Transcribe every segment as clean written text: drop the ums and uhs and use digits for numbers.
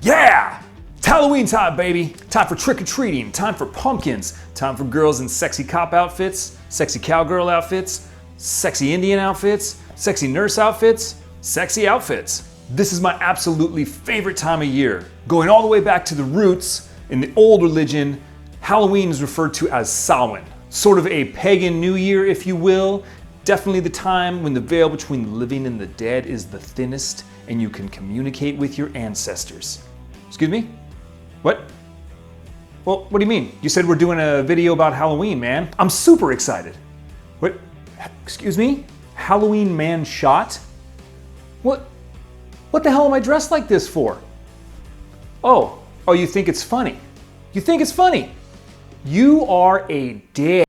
Yeah! It's Halloween time, baby. Time for trick-or-treating, time for pumpkins, time for girls in sexy cop outfits, sexy cowgirl outfits, sexy Indian outfits, sexy nurse outfits, sexy outfits. This is my absolutely favorite time of year. Going all the way back to the roots, in the old religion, Halloween is referred to as Samhain. Sort of a pagan new year, if you will. Definitely the time when the veil between the living and the dead is the thinnest and you can communicate with your ancestors. Excuse me? What? Well, what do you mean? You said we're doing a video about Halloween, man. I'm super excited. What? Excuse me? Halloween man shot? What the hell am I dressed like this for? Oh, you think it's funny? You think it's funny? You are a dick.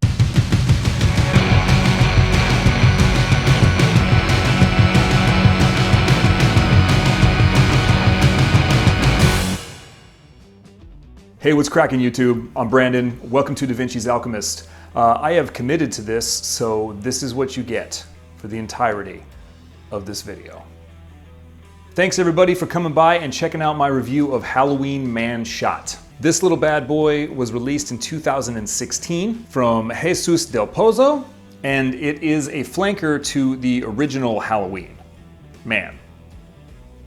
Hey, what's cracking YouTube? I'm Brandon. Welcome to DaVinci's Alchemyst. I have committed to this, so this is what you get for the entirety of this video. Thanks everybody for coming by and checking out my review of Halloween Man Shot. This little bad boy was released in 2016 from Jesus del Pozo, and it is a flanker to the original Halloween Man.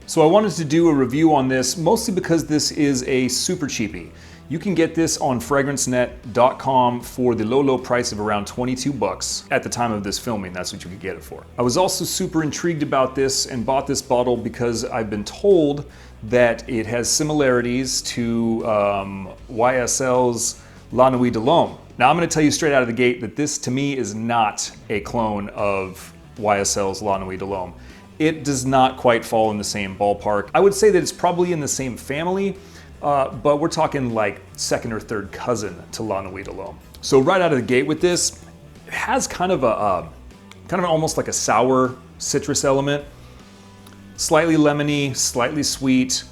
So I wanted to do a review on this mostly because this is a super cheapie. You can get this on fragrancenet.com for the low price of around 22 bucks. At the time of this filming, that's what you could get it for. I was also super intrigued about this and bought this bottle because I've been told that it has similarities to YSL's La Nuit de l'Homme. Now I'm gonna tell you straight out of the gate that this to me is not a clone of YSL's La Nuit de l'Homme. It does not quite fall in the same ballpark. I would say that it's probably in the same family, but we're talking like second or third cousin to La Nuit de l'Homme. So right out of the gate with this, it has kind of almost like a sour citrus element. Slightly lemony, slightly sweet.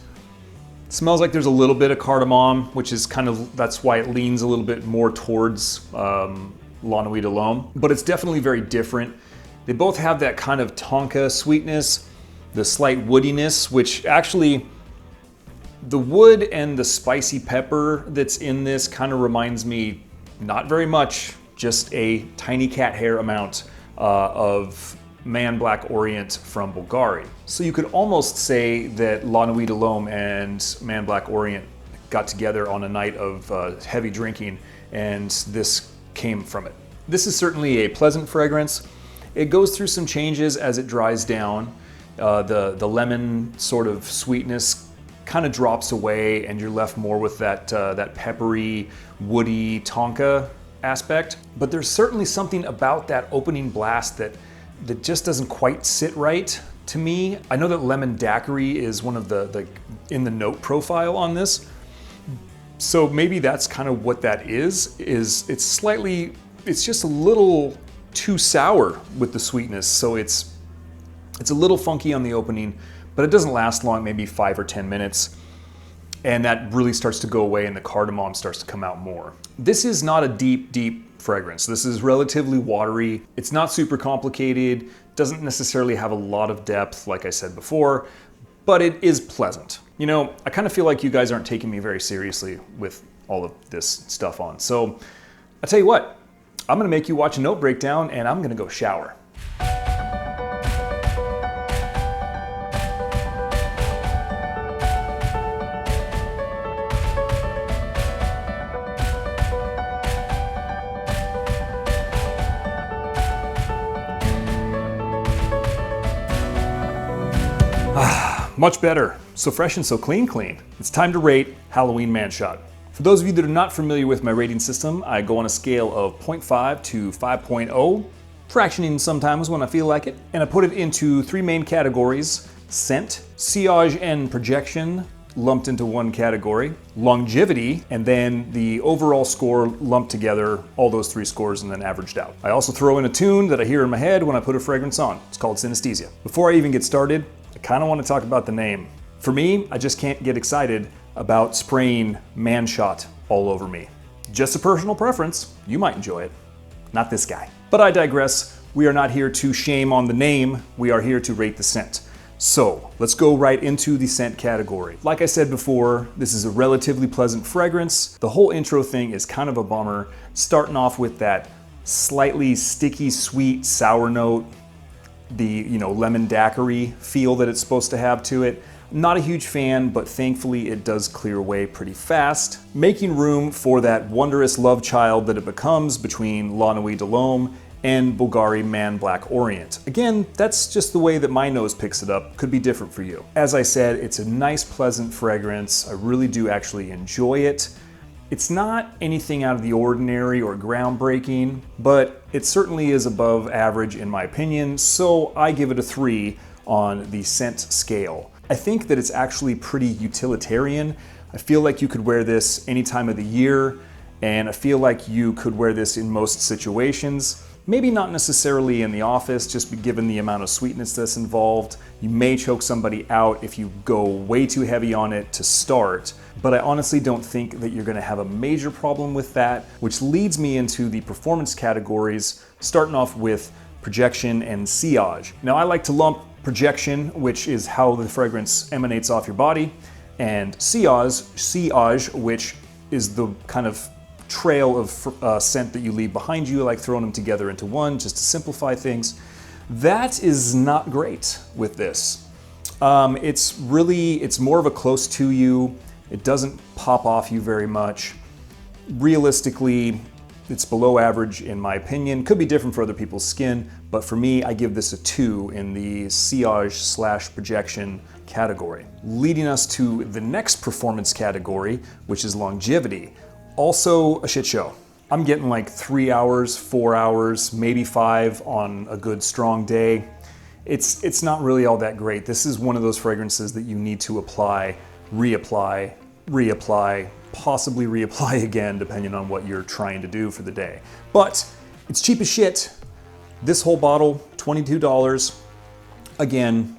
Smells like there's a little bit of cardamom, which is that's why it leans a little bit more towards La Nuit de l'Homme. But it's definitely very different. They both have that kind of tonka sweetness, the slight woodiness, which actually, the wood and the spicy pepper that's in this kind of reminds me, not very much, just a tiny cat hair amount of Man Black Orient from Bulgari. So you could almost say that La Nuit de l'Homme and Man Black Orient got together on a night of heavy drinking, and this came from it. This is certainly a pleasant fragrance. It goes through some changes as it dries down. The lemon sort of sweetness kind of drops away and you're left more with that peppery, woody tonka aspect. But there's certainly something about that opening blast that just doesn't quite sit right to me. I know that lemon daiquiri is one of the in the note profile on this. So maybe that's kind of what that is it's just a little too sour with the sweetness, so it's a little funky on the opening, but it doesn't last long, maybe 5 or 10 minutes, and that really starts to go away and the cardamom starts to come out more. This is not a deep fragrance. This is relatively watery. It's not super complicated, doesn't necessarily have a lot of depth, like I said before, but it is pleasant. You know, I kind of feel like you guys aren't taking me very seriously with all of this stuff on, so I tell you what, I'm gonna make you watch a note breakdown and I'm gonna go shower. Much better. So fresh and so clean. It's time to rate Halloween Man Shot. For those of you that are not familiar with my rating system, I go on a scale of 0.5 to 5.0, fractioning sometimes when I feel like it, and I put it into 3 main categories: scent, sillage and projection, lumped into one category, longevity, and then the overall score lumped together, all those 3 scores and then averaged out. I also throw in a tune that I hear in my head when I put a fragrance on. It's called synesthesia. Before I even get started, I kind of want to talk about the name. For me, I just can't get excited about spraying Man Shot all over me. Just a personal preference. You might enjoy it. Not this guy. But I digress. We are not here to shame on the name. We are here to rate the scent. So let's go right into the scent category. Like I said before, this is a relatively pleasant fragrance. The whole intro thing is kind of a bummer, starting off with that slightly sticky, sweet, sour note, the lemon daiquiri feel that it's supposed to have to it. Not a huge fan, but thankfully it does clear away pretty fast, making room for that wondrous love child that it becomes between La Nuit de l'Homme and Bulgari Man Black Orient. Again, that's just the way that my nose picks it up. Could be different for you. As I said, it's a nice, pleasant fragrance. I really do actually enjoy it. It's not anything out of the ordinary or groundbreaking, but it certainly is above average in my opinion, so I give it a 3 on the scent scale. I think that it's actually pretty utilitarian. I feel like you could wear this any time of the year, and I feel like you could wear this in most situations. Maybe not necessarily in the office, just given the amount of sweetness that's involved. You may choke somebody out if you go way too heavy on it to start, but I honestly don't think that you're gonna have a major problem with that, which leads me into the performance categories, starting off with projection and sillage. Now I like to lump projection, which is how the fragrance emanates off your body, and sillage, which is the kind of trail of scent that you leave behind you, like throwing them together into one just to simplify things. That is not great with this. It's more of a close to you. It doesn't pop off you very much. Realistically, it's below average in my opinion. Could be different for other people's skin, but for me, I give this a 2 in the sillage / projection category. Leading us to the next performance category, which is longevity. Also a shit show. I'm getting like 3 hours, 4 hours, maybe 5 on a good strong day. It's not really all that great. This is one of those fragrances that you need to apply, reapply, possibly reapply again, depending on what you're trying to do for the day. But it's cheap as shit. This whole bottle, $22. Again,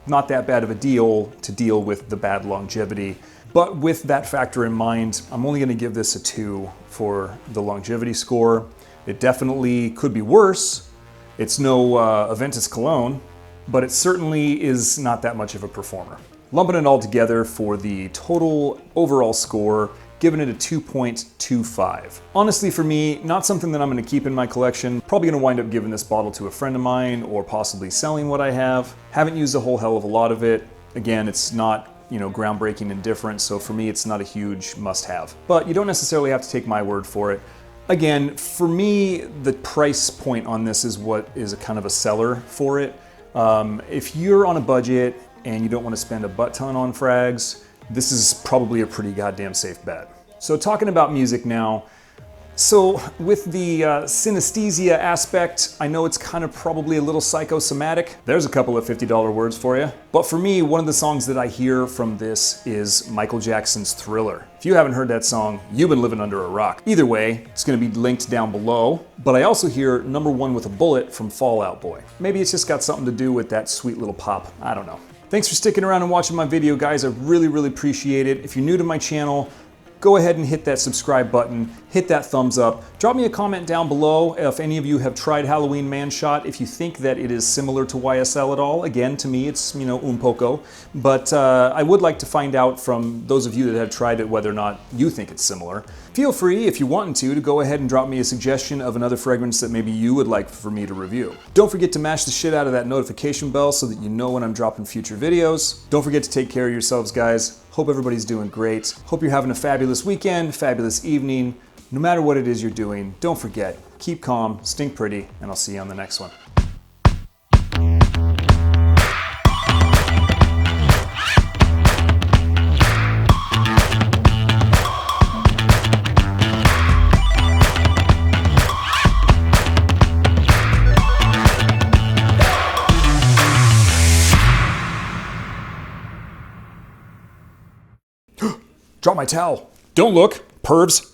not that bad of a deal to deal with the bad longevity. But with that factor in mind, I'm only gonna give this a 2 for the longevity score. It definitely could be worse. It's no Aventus cologne, but it certainly is not that much of a performer. Lumping it all together for the total overall score, giving it a 2.25. Honestly, for me, not something that I'm gonna keep in my collection. Probably gonna wind up giving this bottle to a friend of mine or possibly selling what I have. Haven't used a whole hell of a lot of it. Again, it's not groundbreaking and different, so for me it's not a huge must-have. But you don't necessarily have to take my word for it. Again, for me, the price point on this is what is a kind of a seller for it. If you're on a budget and you don't want to spend a butt ton on frags, this is probably a pretty goddamn safe bet. So talking about music now, so with the synesthesia aspect, I know it's kind of probably a little psychosomatic. There's a couple of $50 words for you. But for me, one of the songs that I hear from this is Michael Jackson's Thriller. If you haven't heard that song, you've been living under a rock. Either way, it's gonna be linked down below. But I also hear Number One with a Bullet from Fall Out Boy. Maybe it's just got something to do with that sweet little pop. I don't know. Thanks for sticking around and watching my video, guys. I really, really appreciate it. If you're new to my channel, go ahead and hit that subscribe button, hit that thumbs up. Drop me a comment down below if any of you have tried Halloween Man Shot, if you think that it is similar to YSL at all. Again, to me, it's, un poco. But I would like to find out from those of you that have tried it whether or not you think it's similar. Feel free, if you want to go ahead and drop me a suggestion of another fragrance that maybe you would like for me to review. Don't forget to mash the shit out of that notification bell so that you know when I'm dropping future videos. Don't forget to take care of yourselves, guys. Hope everybody's doing great. Hope you're having a fabulous weekend, fabulous evening. No matter what it is you're doing, don't forget, keep calm, stink pretty, and I'll see you on the next one. Drop my towel. Don't look, pervs.